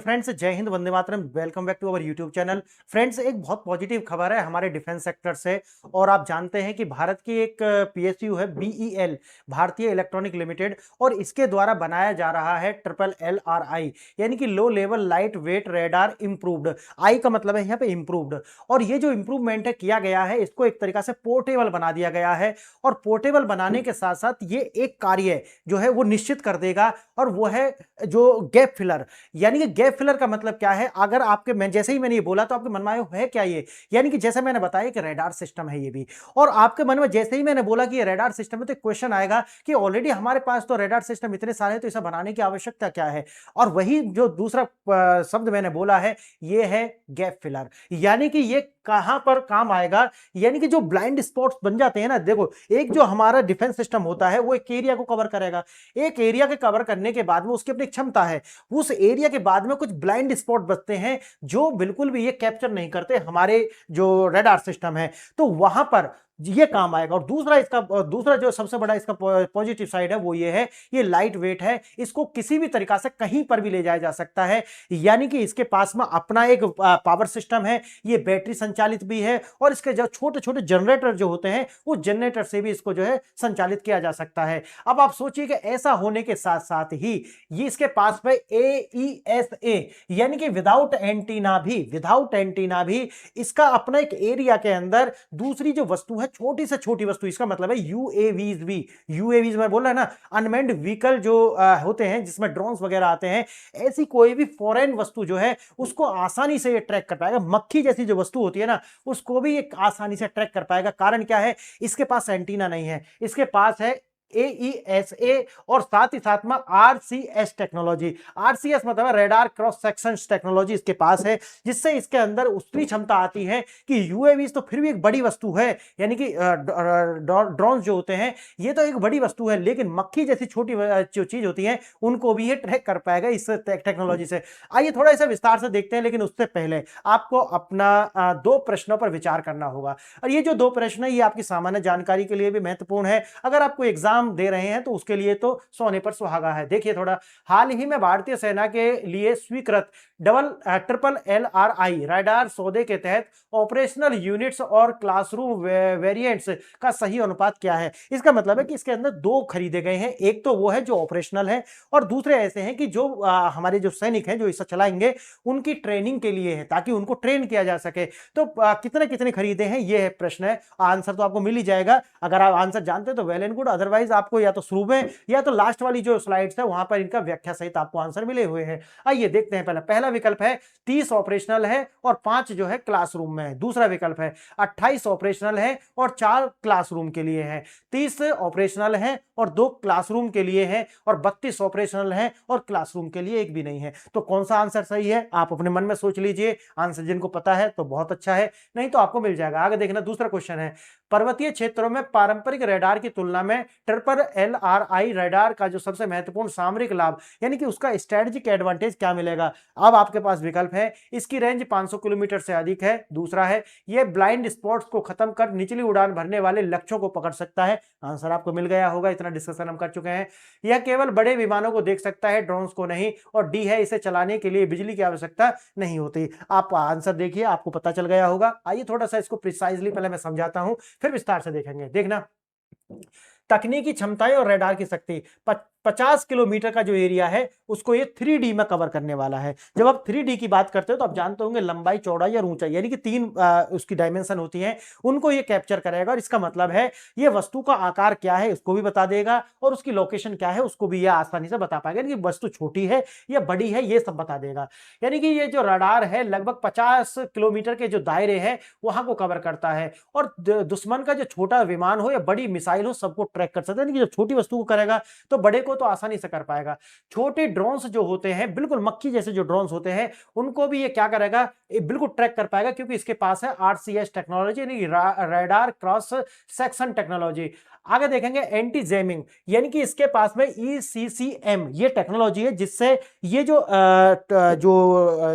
Friends, जय हिंद, वंदे मातरम। Welcome back to our YouTube channel. Friends, एक बहुत पॉजिटिव खबर है हमारे डिफेंस सेक्टर से। और आप जानते हैं कि भारत की एक पीएसयू है बीईएल, भारतीय इलेक्ट्रॉनिक लिमिटेड, और इसके द्वारा बनाया जा रहा है ट्रिपल LRI, यानी कि low level light weight radar improved. I का मतलब है यहाँ पे इंप्रूव्ड। और ये जो इंप्रूवमेंट है किया गया है, इसको एक तरीका से पोर्टेबल बना दिया गया है। और पोर्टेबल बनाने के साथ साथ ये एक कार्य जो है वो निश्चित कर देगा, और वो है जो गैप फिलर। यानी कि गैप फिलर का मतलब क्या है? अगर आपके मैं जैसे ही मैंने ये बोला तो आपके मन में आया है क्या ये? यानी कि जैसे मैंने बताया कि रडार सिस्टम है ये भी, और आपके मन में जैसे ही मैंने बोला कि ये रडार सिस्टम है तो क्वेश्चन आएगा कि ऑलरेडी हमारे पास तो रडार सिस्टम इतने सारे हैं, तो इसे बनाने की आवश्यकता क्या है? और वही जो दूसरा शब्द मैंने बोला है, ये है गैप फिलर। यानी कि ये कहां पर काम आएगा? यानी कि जो ब्लाइंड स्पॉट्स बन जाते हैं ना, देखो, एक जो हमारा डिफेंस सिस्टम होता है वो एक एरिया को कवर करेगा। एक एरिया के कवर करने के बाद में उसकी अपनी क्षमता है, उस एरिया के बाद में कुछ ब्लाइंड स्पॉट बचते हैं जो बिल्कुल भी ये कैप्चर नहीं करते हमारे जो रडार सिस्टम है, तो वहां पर ये काम आएगा। और दूसरा जो सबसे बड़ा इसका पॉजिटिव साइड है वो ये है, ये लाइट वेट है, इसको किसी भी तरीका से कहीं पर भी ले जाया जा सकता है। यानी कि इसके पास में अपना एक पावर सिस्टम है, ये बैटरी संचालित भी है, और इसके जो छोटे छोटे जनरेटर जो होते हैं वो जनरेटर से भी इसको जो है संचालित किया जा सकता है। अब आप सोचिए कि ऐसा होने के साथ साथ ही ये इसके पास में AESA, यानी कि विदाउट एंटीना भी इसका अपना एक एरिया के अंदर दूसरी जो वस्तु है, छोटी से छोटी वस्तु, इसका मतलब है यूएवीज भी। यूएवीज में बोल रहा है ना, अनमैन्ड व्हीकल जो होते हैं जिसमें ड्रोन्स वगैरह आते हैं, ऐसी कोई भी फॉरेन वस्तु जो है उसको आसानी से ये ट्रैक कर पाएगा। मक्खी जैसी जो वस्तु होती है ना, उसको भी ये आसानी से ट्रैक कर पाएगा। कारण क्या है? इसके पास एंटीना नहीं है, इसके पास है AESA, और साथ ही साथ में RCS टेक्नोलॉजी। RCS मतलब है रेडार क्रॉस सेक्शन टेक्नोलॉजी इसके पास है, जिससे इसके अंदर उतनी क्षमता आती है कि यूएवी तो फिर भी एक बड़ी वस्तु है, यानी कि ड्रोन जो होते हैं ये तो एक बड़ी वस्तु है, लेकिन मक्खी जैसी छोटी जो चीज होती है उनको भी ये ट्रैक कर पाएगा इस टेक्नोलॉजी से। आइए थोड़ा इसे विस्तार से देखते हैं, लेकिन उससे पहले आपको अपना दो प्रश्नों पर विचार करना होगा। और ये जो दो प्रश्न है ये आपकी सामान्य जानकारी के लिए भी महत्वपूर्ण है। अगर आपको एग्जाम दे रहे हैं तो उसके लिए तो सोने पर सुहागा है। देखिए थोड़ा, हाल ही में भारतीय सेना के लिए स्वीकृत ट्रिपल LRI रडार सौदे के तहत ऑपरेशनल यूनिट्स और क्लासरूम वेरिएंट्स का सही अनुपात क्या है? इसका मतलब है कि इसके अंदर दो खरीदे गए हैं, एक तो वो है जो ऑपरेशनल है, और दूसरे ऐसे हैं कि जो हमारे जो सैनिक हैं जो इसे चलाएंगे उनकी ट्रेनिंग के लिए है, ताकि उनको ट्रेन किया जा सके। तो कितने कितने खरीदे हैं, ये है प्रश्न है। आंसर तो आपको मिल ही जाएगा। अगर आप आंसर जानते हैं तो वेल एंड गुड, अदरवाइज आपको या तो शुरू में या तो लास्ट वाली जो स्लाइड्स है वहां पर इनका व्याख्या सहित आपको आंसर मिले हुए हैं। आइए देखते हैं। पहला विकल्प है 30 ऑपरेशनल है और 5 जो है क्लासरूम में है। दूसरा विकल्प है 28 ऑपरेशनल है और 4 क्लासरूम के लिए है। 30 ऑपरेशनल है और 2 क्लासरूम के लिए है, और 32 ऑपरेशनल है और क्लासरूम के लिए एक भी नहीं है। तो कौन सा आंसर सही है आप अपने मन में सोच लीजिए। आंसर जिनको पता है तो बहुत अच्छा है, नहीं तो आपको मिल जाएगा। आगे देखना, दूसरा क्वेश्चन है, पर्वतीय क्षेत्रों में पारंपरिक रडार की तुलना में ट्रिपल LRI रडार का जो सबसे महत्वपूर्ण सामरिक लाभ, यानी कि उसका स्ट्रेटेजिक एडवांटेज क्या मिलेगा? अब आपके पास विकल्प है, इसकी रेंज 500 किलोमीटर से अधिक है। दूसरा है, यह ब्लाइंड स्पॉट्स को खत्म कर निचली उड़ान भरने वाले लक्ष्यों को पकड़ सकता है। आंसर आपको मिल गया होगा, इतना डिस्कशन हम कर चुके हैं। यह केवल बड़े विमानों को देख सकता है, ड्रोन्स को नहीं। और डी है, इसे चलाने के लिए बिजली की आवश्यकता नहीं होती। आप आंसर देखिए, आपको पता चल गया होगा। आइए थोड़ा सा इसको प्रिसाइजली पहले मैं समझाता हूं, फिर विस्तार से देखेंगे। देखना, तकनीकी क्षमताएं और रडार की शक्ति। 50 किलोमीटर का जो एरिया है उसको ये 3D में कवर करने वाला है। जब आप 3D की बात करते हो तो आप जानते होंगे लंबाई, चौड़ाई और ऊंचाई, यानी कि 3 उसकी डायमेंशन होती हैं, उनको ये कैप्चर करेगा। और इसका मतलब है ये वस्तु का आकार क्या है उसको भी बता देगा, और उसकी लोकेशन क्या है उसको भी ये आसानी से बता पाएगा। यानी कि वस्तु छोटी है या बड़ी है ये सब बता देगा। यानी कि ये जो रडार है लगभग 50 किलोमीटर के जो दायरे हैं वहां को कवर करता है, और दुश्मन का जो छोटा विमान हो या बड़ी मिसाइल हो सबको ट्रैक कर सकता है। यानी कि जो छोटी वस्तु को करेगा तो बड़े को तो आसानी से कर पाएगा। छोटे ड्रोन्स जो होते हैं, बिल्कुल मक्खी जैसे जो ड्रोन्स होते हैं, उनको भी ये क्या करेगा, ये बिल्कुल ट्रैक कर पाएगा, क्योंकि इसके पास है RCS टेक्नोलॉजी, यानी रडार क्रॉस सेक्शन टेक्नोलॉजी। आगे देखेंगे एंटी जैमिंग, यानी कि इसके पास में ECCM ये टेक्नोलॉजी है, जिससे ये जो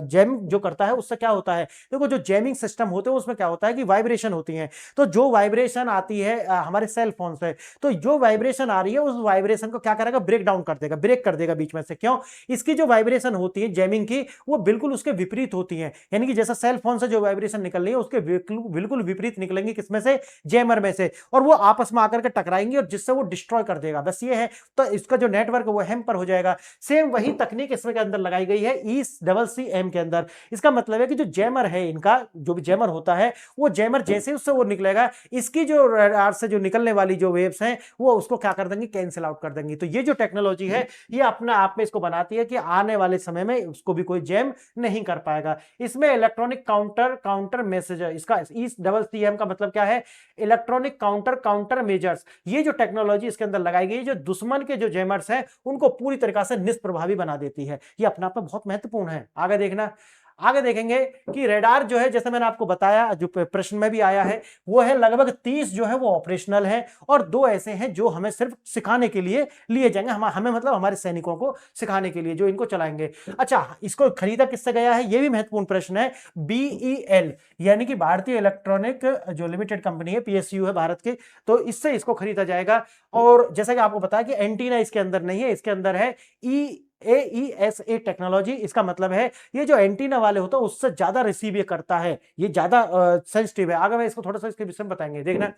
जैम जो करता है उससे क्या होता है, देखो जो जैमिंग सिस्टम होते हैं उसमें क्या होता है कि वाइब्रेशन होती है। तो जो वाइब्रेशन आती है हमारे सेल फोन से, तो जो वाइब्रेशन आ रही है उस वाइब्रेशन को क्या करेगा, ब्रेक डाउन कर देगा, ब्रेक कर देगा बीच में से। क्यों? इसकी जो वाइब्रेशन होती है जैमिंग की, वो बिल्कुल उसके विपरीत होती है। यानी कि जैसा सेल फोन से जो वाइब्रेशन निकल रही है उसके बिल्कुल विपरीत निकलेंगे, किसमें से? जैमर में से, और वो आपस में आकर के टकराएंगे और जिससे वो डिस्ट्रॉय कर देगा। बस ये है, तो इसका जो नेटवर्क है वो हैम्पर हो जाएगा। सेम वही तकनीक इसमें के अंदर लगाई गई है ECCM के अंदर। इसका मतलब है कि जो जैमर है, इनका जो भी जैमर होता है, वो जैमर जैसे उससे वो निकलेगा, इसकी जो रडार से जो निकलने वाली जो वेव्स हैं वो उसको क्या कर देंगे? कैंसिल आउट कर देंगे। तो ये जो टेक्नोलॉजी है ये अपने आप में इसको बनाती है कि आने वाले समय में उसको भी कोई जैम नहीं कर पाएगा। इसमें इलेक्ट्रॉनिक काउंटर मैसेज है। इसका ECCM का मतलब क्या है? Electronic counter measures. ये जो टेक्नोलॉजी इसके अंदर लगाई गई, जो दुश्मन के जो जैमर्स हैं उनको पूरी तरीके से निष्प्रभावी बना देती है। ये अपने आप में बहुत महत्वपूर्ण है। आगे देखना, आगे देखेंगे कि रेडार जो है, जैसे मैंने आपको बताया, जो प्रश्न में भी आया है, वो है लगभग 30 जो है वो ऑपरेशनल है, और 2 ऐसे हैं जो हमें सिर्फ सिखाने के लिए लिए जाएंगे, हमें मतलब हमारे सैनिकों को सिखाने के लिए जो इनको चलाएंगे। अच्छा, इसको खरीदा किससे गया है? ये भी महत्वपूर्ण प्रश्न है। BEL यानी कि भारतीय इलेक्ट्रॉनिक जो लिमिटेड कंपनी है, PSU है भारत की, तो इससे इसको खरीदा जाएगा। और जैसा कि आपको बताया कि एंटीना इसके अंदर नहीं है, इसके अंदर है AESA टेक्नोलॉजी। इसका मतलब है ये जो एंटीना वाले होता है उससे ज्यादा रिसीव ये करता है, ये ज्यादा सेंसिटिव है। आगे मैं इसको थोड़ा सा इसके विषय में बताएंगे। देखना,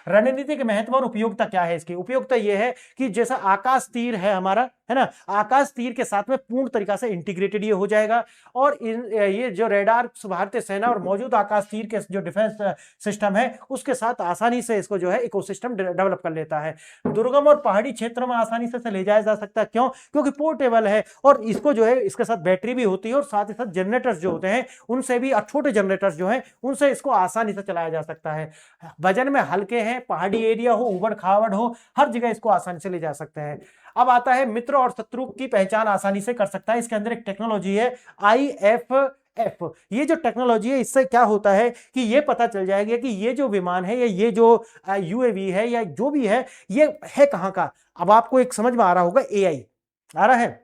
रणनीतिक महत्व और उपयोगिता क्या है इसकी? उपयोगिता ये है कि जैसा आकाश तीर है हमारा, है ना, आकाश तीर के साथ में पूर्ण तरीका से इंटीग्रेटेड ये हो जाएगा। और ये जो रेडार भारतीय सेना और मौजूद आकाश तीर के जो डिफेंस सिस्टम है उसके साथ आसानी से इसको जो है इकोसिस्टम डेवलप कर लेता है। दुर्गम और पहाड़ी क्षेत्रों में आसानी से ले जाया जा सकता है। क्यों? क्योंकि पोर्टेबल है, और इसको जो है इसके साथ बैटरी भी होती है, और साथ ही साथ जनरेटर्स जो होते हैं उनसे भी, छोटे जनरेटर्स जो हैं उनसे इसको आसानी से चलाया जा सकता है। वजन में हल्के हैं, पहाड़ी एरिया हो, उबड़ खाबड़ हो, हर जगह इसको आसानी से ले जा सकते हैं। अब आता है मित्र और शत्रु की पहचान आसानी से कर सकता है। इसके अंदर एक टेक्नोलॉजी है IFF। ये जो टेक्नोलॉजी है, इससे क्या होता है कि ये पता चल जाएगा कि ये जो विमान है या ये जो UAV है या जो भी है, ये है कहां का। अब आपको एक समझ में आ रहा होगा, AI आ रहा है।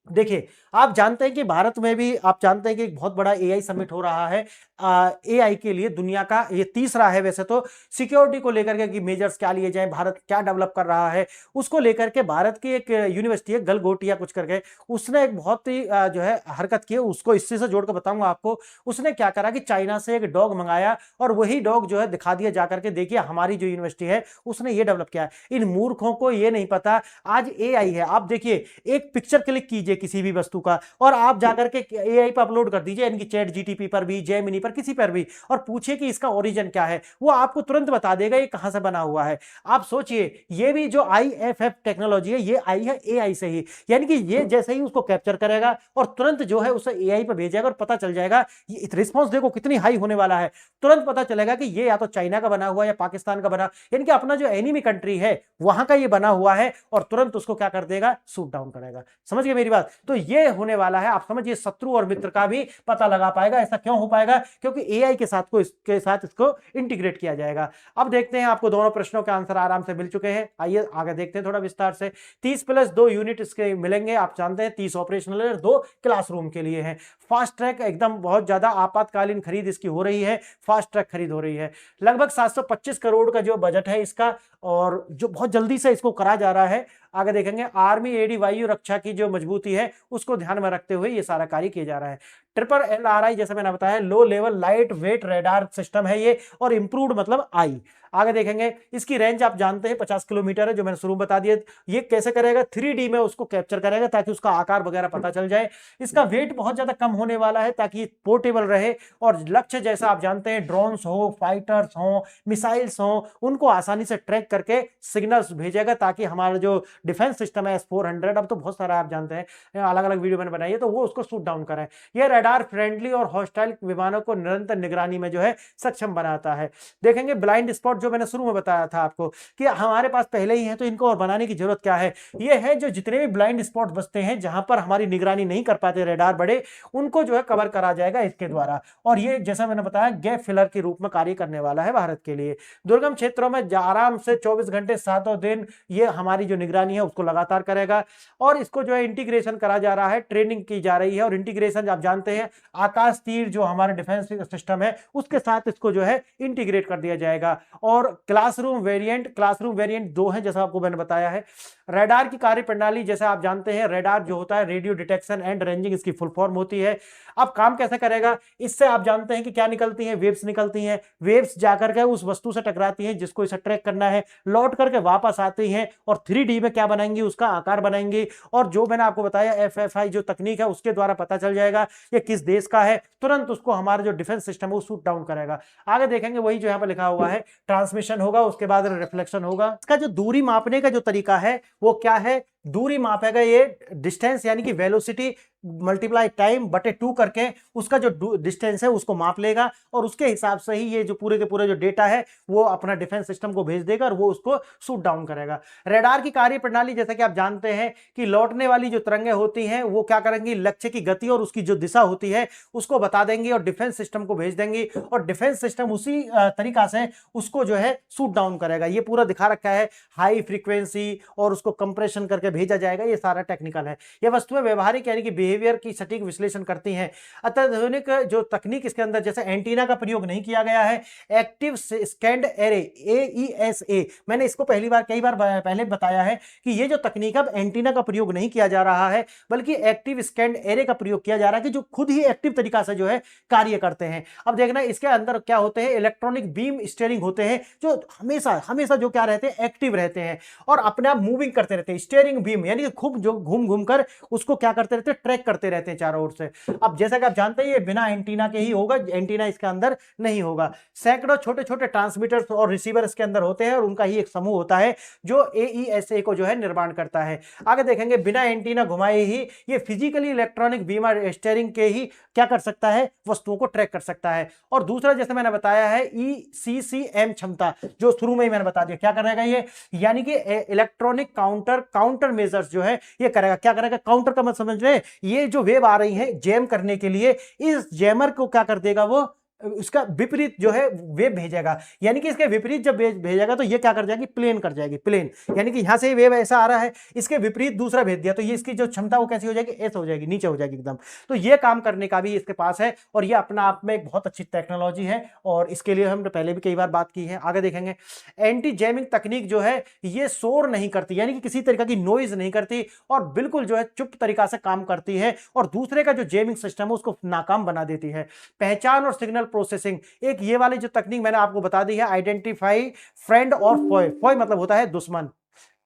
देखिए, आप जानते हैं कि भारत में भी आप जानते हैं कि एक बहुत बड़ा AI समिट हो रहा है AI के लिए, दुनिया का ये तीसरा है वैसे तो। सिक्योरिटी को लेकर के कि मेजर्स क्या लिए जाएं, भारत क्या डेवलप कर रहा है, उसको लेकर के भारत की एक यूनिवर्सिटी है गलगोटिया कुछ करके, उसने एक बहुत ही जो है हरकत की है, उसको इससे से जोड़ कर बताऊंगा आपको। उसने क्या करा कि चाइना से एक डॉग मंगाया, और वही डॉग जो है दिखा दिया जाकर के, देखिए हमारी जो यूनिवर्सिटी है उसने ये डेवलप किया है। इन मूर्खों को ये नहीं पता आज AI है। आप देखिए, एक पिक्चर क्लिक कीजिए किसी भी वस्तु का, और आप जाकर के AI पर अपलोड कर दीजिए, इनकी ChatGPT पर भी, जेमिनी पर, किसी पर भी, और पूछिए कि इसका ओरिजिन क्या है, वो आपको तुरंत बता देगा ये कहां से बना हुआ है। आप सोचिए, ये भी जो IFF टेक्नोलॉजी है ये आई है AI से ही। यानी कि ये जैसे ही उसको कैप्चर करेगा और तुरंत जो है उसे AI पर भेजेगा, और पता चल जाएगा, ये रिस्पॉन्स देखो कितनी हाई होने वाला है। तुरंत पता चलेगा कि ये या तो चाइना का बना हुआ है या पाकिस्तान का बना, यानी कि अपना जो एनिमी कंट्री है वहां का ये बना हुआ है, और तुरंत उसको क्या कर देगा? शूट डाउन करेगा। समझ गए मेरी बात? तो ये होने वाला है। आप समझिए, शत्रु और मित्र का भी पता लगा पाएगा। ऐसा क्यों हो पाएगा? क्योंकि AI के साथ इसको इंटीग्रेट किया जाएगा। अब देखते हैं, आपको दोनों प्रश्नों के आंसर आराम से मिल चुके हैं। आइए आगे देखते हैं थोड़ा विस्तार से। 30+2 यूनिट इसके मिलेंगे। आप जानते हैं 30 ऑपरेशनल है, 2 क्लासरूम के लिए है। फास्ट ट्रैक एकदम बहुत ज्यादा आपातकालीन खरीद इसकी हो रही है, फास्ट ट्रैक खरीद हो रही है। लगभग 725 करोड़ का जो बजट है इसका, और जो बहुत जल्दी से इसको करा जा रहा है। आगे देखेंगे, आर्मी एडी वायु रक्षा की जो मजबूती है उसको ध्यान में रखते हुए ये सारा कार्य किया जा रहा है। LRI जैसे मैंने बताया, लो level light weight radar system है ये, और इंप्रूव्ड मतलब आई। आगे देखेंगे, इसकी रेंज आप जानते हैं 50 किलोमीटर है, जो मैंने शुरू में बता दिया। ये कैसे करेगा? 3D में उसको कैप्चर करेगा ताकि उसका आकार वगैरह पता चल जाए। इसका वेट बहुत ज्यादा कम होने वाला है ताकि पोर्टेबल रहे, और लक्ष्य जैसा आप जानते हैं ड्रोन्स हो, फाइटर्स हो, मिसाइल्स हो, उनको आसानी से ट्रैक करके सिग्नल्स भेजेगा, ताकि हमारा जो डिफेंस सिस्टम है S-400, अब तो बहुत सारा आप जानते हैं, अलग अलग वीडियो मैंने बनाई है, तो वो उसको शूट डाउन करें। यह रडार फ्रेंडली और हॉस्टाइल विमानों को निरंतर निगरानी में जो है सक्षम बनाता है। देखेंगे, ब्लाइंड स्पॉट जो मैंने शुरू में बताया था आपको कि हमारे पास पहले ही है, तो इनको और बनाने की जरूरत क्या है। ये है जो जितने भी ब्लाइंड स्पॉट बचते हैं जहां पर हमारी निगरानी नहीं कर पाते रडार बड़े, उनको जो है कवर करा जाएगा इसके द्वारा। और ये जैसा मैंने बताया गैप फिलर के रूप में कार्य करने वाला है भारत के लिए। दुर्गम क्षेत्रों में आराम से 24 घंटे 7 दिन ये हमारी जो निगरानी है उसको लगातार करेगा। और इसको जो है इंटीग्रेशन करा जा रहा है, ट्रेनिंग की जा रही है, और इंटीग्रेशन आप जानते हैं आकाश तीर जो हमारे डिफेंस सिस्टम है उसके साथ इसको जो है इंटीग्रेट कर दिया जाएगा। और क्लासरूम वेरिएंट दो है जैसा आपको मैंने बताया है। रडार की कार्य प्रणाली जैसे आप जानते हैं, रडार जो होता है रेडियो डिटेक्शन एंड रेंजिंग इसकी फुल फॉर्म होती है। अब काम कैसे करेगा, इससे आप जानते हैं कि क्या निकलती हैं, वेव्स निकलती हैं। वेव्स जाकर के उस वस्तु से टकराती हैं जिसको इसे ट्रैक करना है, लौट करके वापस आती हैं और 3D में क्या बनाएंगी, उसका आकार बनाएंगी। और जो मैंने आपको बताया FFI जो तकनीक है उसके द्वारा पता चल जाएगा ये किस देश का है, तुरंत उसको हमारा जो डिफेंस सिस्टम है वो शूट डाउन करेगा। आगे देखेंगे वही जो यहाँ पर लिखा हुआ है, ट्रांसमिशन होगा, उसके बाद रिफ्लेक्शन होगा। इसका जो दूरी मापने का जो तरीका है वो क्या है, दूरी मापेगा ये डिस्टेंस यानी कि वेलोसिटी मल्टीप्लाई टाइम बटे 2 करके उसका जो डिस्टेंस है उसको माप लेगा और उसके हिसाब से ही ये जो पूरे के पूरे जो डेटा है वो अपना डिफेंस सिस्टम को भेज देगा और वो उसको शूट डाउन करेगा। रडार की कार्य प्रणाली जैसा कि आप जानते हैं कि लौटने वाली जो तरंगें होती हैं वो क्या करेंगी, लक्ष्य की गति और उसकी जो दिशा होती है उसको बता देंगी और डिफेंस सिस्टम को भेज देंगी और डिफेंस सिस्टम उसी तरीका से उसको जो है शूट डाउन करेगा। ये पूरा दिखा रखा है, हाई फ्रीक्वेंसी और उसको कंप्रेशन करके भेजा जाएगा, ये सारा टेक्निकल है। ये वस्तुएं व्यवहारिक यानी कि बिहेवियर की सटीक विश्लेषण करती हैं। अत्याधुनिक जो तकनीक इसके अंदर जैसे एंटीना का प्रयोग नहीं किया गया है, एक्टिव स्कैंड एरे AESA, मैंने इसको कई बार पहले बताया है कि ये जो तकनीक अब एंटीना का प्रयोग नहीं किया जा रहा है बल्कि एक्टिव स्कैंड एरे का प्रयोग किया जा रहा है कि जो खुद ही एक्टिव तरीका से जो है कार्य करते हैं। अब देखना इसके अंदर क्या होते हैं, इलेक्ट्रॉनिक बीम स्टीयरिंग होते हैं जो हमेशा जो क्या रहते हैं, एक्टिव रहते हैं और अपने आप मूविंग करते रहते हैं। स्टीयरिंग बीम यानी कि खूब जो घूम कर उसको क्या करते रहते हैं, ट्रैक करते रहते हैं चारों ओर से। अब जैसा कि आप जानते हैं ये बिना एंटीना के ही होगा, एंटीना इसके अंदर नहीं होगा। सैकड़ों छोटे छोटे ट्रांसमीटर्स और रिसीवर इसके अंदर होते हैं और उनका ही एक समूह होता है जो AESA को जो है निर्माण करता है। आगे देखेंगे बिना एंटीना घुमाए ही ये फिजिकली इलेक्ट्रॉनिक बीम और स्टीयरिंग के ही क्या कर सकता है, वस्तुओं को ट्रैक कर सकता है। और दूसरा जैसे मैंने बताया है ECCM क्षमता, जो शुरू में ही मैंने बता दिया क्या करेगा ये, यानी कि इलेक्ट्रॉनिक काउंटर मेजर्स जो है ये करेगा। क्या करेगा, काउंटर का मतलब समझ रहे हैं, ये जो वेव आ रही है जैम करने के लिए इस जैमर को क्या कर देगा, वो उसका विपरीत जो है वेव भेजेगा। यानी कि इसके विपरीत जब भेजेगा तो ये क्या कर जाएगी, प्लेन कर जाएगी, प्लेन यानी कि यहां से वेव ऐसा आ रहा है, इसके विपरीत दूसरा भेज दिया तो ये इसकी जो क्षमता वो कैसी हो जाएगी, ऐसे हो जाएगी, नीचे हो जाएगी एकदम। तो ये काम करने का भी इसके पास है और ये अपना आप में एक बहुत अच्छी टेक्नोलॉजी है और इसके लिए हमने पहले भी कई बार बात की है। आगे देखेंगे एंटी जैमिंग तकनीक जो है ये शोर नहीं करती, यानी कि किसी तरीके की नॉइज नहीं करती और बिल्कुल जो है चुप तरीका से काम करती है और दूसरे का जो जैमिंग सिस्टम है उसको नाकाम बना देती है। पहचान और सिग्नल प्रोसेसिंग, एक ये वाली जो तकनीक मैंने आपको बता दी है, आइडेंटिफाई फ्रेंड और फॉय, फॉय मतलब होता है दुश्मन,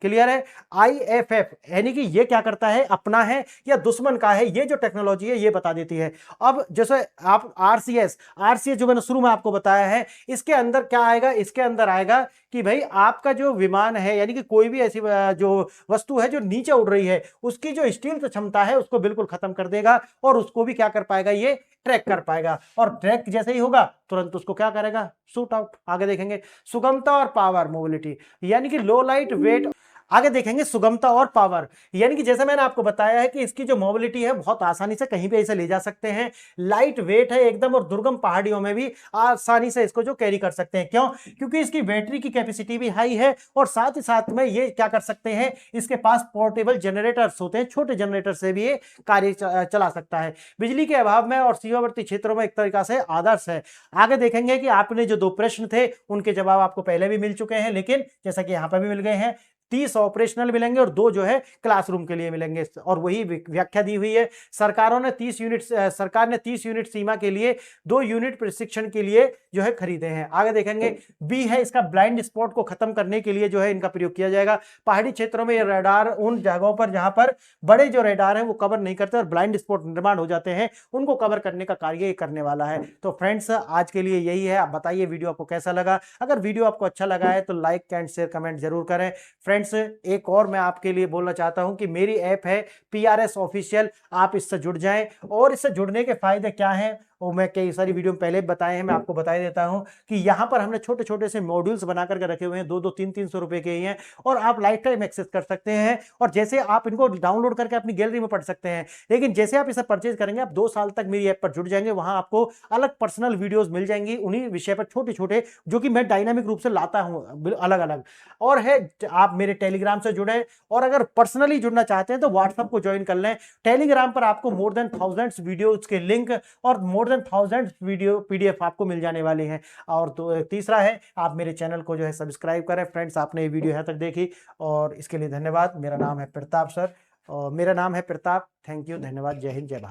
क्लियर है। IFF यानी कि ये क्या करता है, अपना है या दुश्मन का है, ये जो टेक्नोलॉजी है ये बता देती है। अब जैसे आप RCS जो मैंने शुरू में आपको बताया है, इसके अंदर क्या आएगा, इसके अंदर आएगा कि भाई आपका जो विमान है यानी कि कोई भी ऐसी जो वस्तु है जो नीचे उड़ रही है उसकी जो स्टील क्षमता है उसको बिल्कुल खत्म कर देगा और उसको भी क्या कर पाएगा, ये ट्रैक कर पाएगा और ट्रैक जैसे ही होगा तुरंत उसको क्या करेगा, शूट आउट। आगे देखेंगे सुगमता और पावर मोबिलिटी, यानी कि लो लाइट वेट। आगे देखेंगे सुगमता और पावर, यानी कि जैसे मैंने आपको बताया है कि इसकी जो मोबिलिटी है बहुत आसानी से कहीं पे इसे ले जा सकते हैं, लाइट वेट है एकदम और दुर्गम पहाड़ियों में भी आसानी से इसको जो कैरी कर सकते हैं। क्यों, क्योंकि इसकी बैटरी की कैपेसिटी भी हाई है और साथ ही साथ में ये क्या कर सकते हैं, इसके पास पोर्टेबल जनरेटर्स होते हैं, छोटे जनरेटर से भी ये कार्य चला सकता है। बिजली के अभाव में और सीमावर्ती क्षेत्रों में एक तरीका से आदर्श है। आगे देखेंगे कि आपने जो 2 प्रश्न थे उनके जवाब आपको पहले भी मिल चुके हैं, लेकिन जैसा कि यहां पर भी मिल गए हैं, 30 ऑपरेशनल मिलेंगे और 2 जो है क्लासरूम के लिए मिलेंगे और वही व्याख्या दी हुई है। सरकार ने 30 यूनिट सीमा के लिए 2 यूनिट प्रशिक्षण के लिए जो है खरीदे हैं। आगे देखेंगे बी है, इसका ब्लाइंड स्पॉट को खत्म करने के लिए जो है इनका प्रयोग किया जाएगा। पहाड़ी क्षेत्रों में ये रडार उन जगहों पर जहां पर बड़े जो रडार हैं वो कवर नहीं करते और ब्लाइंड स्पॉट निर्माण हो जाते हैं, उनको कवर करने का कार्य ये करने वाला है। तो फ्रेंड्स आज के लिए यही है। आप बताइए वीडियो आपको कैसा लगा। अगर वीडियो आपको अच्छा लगा है तो लाइक एंड शेयर कमेंट जरूर करें। फ्रेंड्स एक और मैं आपके लिए बोलना चाहता हूं कि मेरी ऐप है PRS ऑफिशियल, आप इससे जुड़ जाएं और इससे जुड़ने के फायदे क्या हैं वो मैं कई सारी वीडियो में पहले बताए हैं, मैं आपको बता देता हूं कि यहां पर हमने छोटे छोटे से मॉड्यूल्स बना करके रखे हुए हैं, 2-2 300 रुपए के ही हैं और आप लाइफ टाइम एक्सेस कर सकते हैं और जैसे आप इनको डाउनलोड करके अपनी गैलरी में पढ़ सकते हैं। लेकिन जैसे आप इसे परचेज करेंगे आप 2 साल तक मेरी ऐप पर जुड़ जाएंगे, वहां आपको अलग पर्सनल वीडियोज मिल जाएंगी उन्हीं विषय पर छोटे छोटे, जो कि मैं डायनामिक रूप से लाता हूं अलग अलग। और है आप मेरे मेरे टेलीग्राम से जुड़े, और अगर पर्सनली जुड़ना चाहते हैं तो व्हाट्सएप को ज्वाइन कर लें। टेलीग्राम पर आपको मोर देन थाउजेंड्स वीडियोस के लिंक और more than thousands video PDF आपको मिल जाने वाले हैं। और तो तीसरा है, आप मेरे चैनल को जो है सब्सक्राइब करें। फ्रेंड्स, आपने ये वीडियो यहाँ तक देखी और इसके लिए धन्यवाद। मेरा नाम है प्रताप सर, और मेरा नाम है प्रताप। थैंक यू, धन्यवाद। जय हिंद, जय भारत।